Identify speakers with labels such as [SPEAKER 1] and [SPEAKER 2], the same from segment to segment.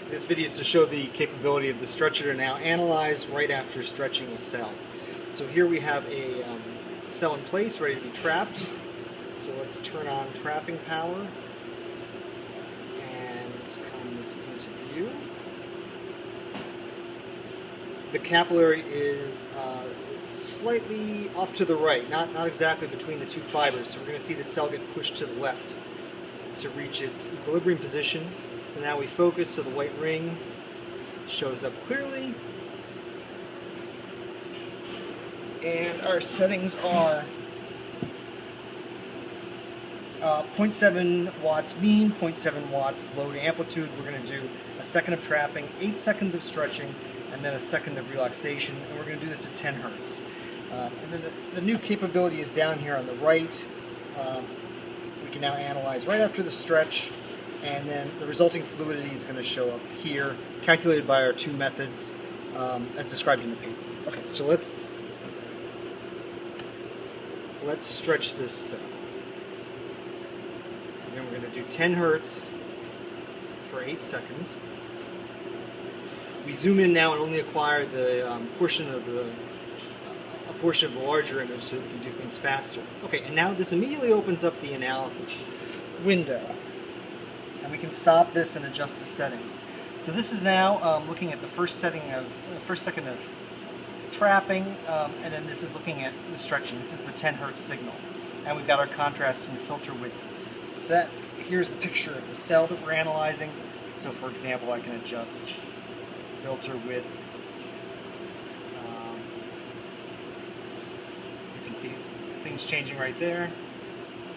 [SPEAKER 1] This video is to show the capability of the stretcher to now analyze right after stretching a cell. So here we have a cell in place, ready to be trapped. So let's turn on trapping power. And this comes into view. The capillary is slightly off to the right, not exactly between the two fibers. So we're going to see the cell get pushed to the left to reach its equilibrium position. So now we focus so the white ring shows up clearly. And our settings are 0.7 watts mean, 0.7 watts load amplitude. We're going to do a second of trapping, 8 seconds of stretching, and then a second of relaxation. And we're going to do this at 10 hertz. And then the new capability is down here on the right. We can now analyze right after the stretch, and then the resulting fluidity is going to show up here, calculated by our two methods as described in the paper. Okay, so let's stretch this cell. And then we're going to do 10 hertz for 8 seconds. We zoom in now and only acquire the portion of the larger image so we can do things faster. Okay, and now this immediately opens up the analysis window, and we can stop this and adjust the settings. So this is now looking at the first second of trapping, and then this is looking at the stretching. This is the 10 hertz signal, and we've got our contrast and filter width set. Here's the picture of the cell that we're analyzing. So for example, I can adjust filter width. You can see things changing right there.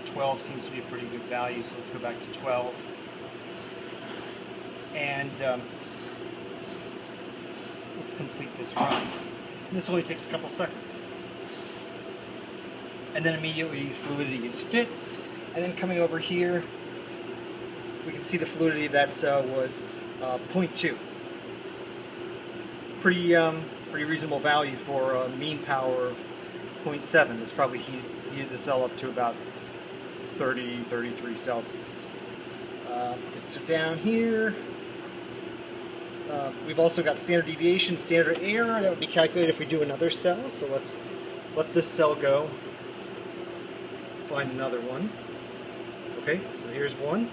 [SPEAKER 1] 12 seems to be a pretty good value, so let's go back to 12. And let's complete this run. And this only takes a couple seconds. And then immediately fluidity is fit. And then coming over here, we can see the fluidity of that cell was 0.2. Pretty reasonable value for a mean power of 0.7. This probably heated the cell up to about 33 Celsius. Okay, so down here, we've also got standard deviation, standard error. That would be calculated if we do another cell. So let's let this cell go. Find another one. Okay, so here's one.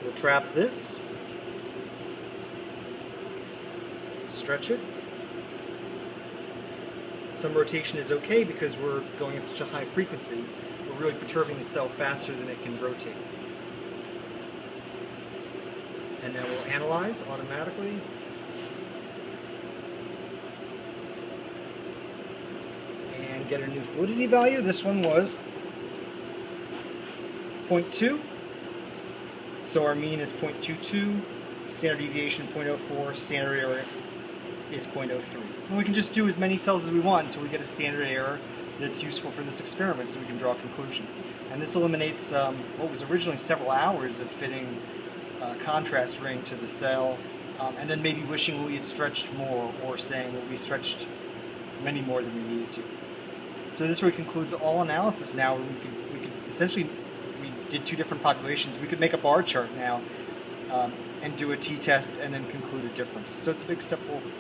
[SPEAKER 1] We'll trap this. Stretch it. Some rotation is okay because we're going at such a high frequency. We're really perturbing the cell faster than it can rotate. And then we'll analyze automatically. And get a new fluidity value. This one was 0.2. So our mean is 0.22. Standard deviation 0.04. Standard error is 0.03. And we can just do as many cells as we want until we get a standard error that's useful for this experiment so we can draw conclusions. And this eliminates what was originally several hours of fitting a contrast ring to the cell, and then maybe wishing we had stretched more, or saying that we stretched many more than we needed to. So this really concludes all analysis now. We could essentially, we did two different populations, we could make a bar chart now and do a t-test and then conclude a difference. So it's a big step forward.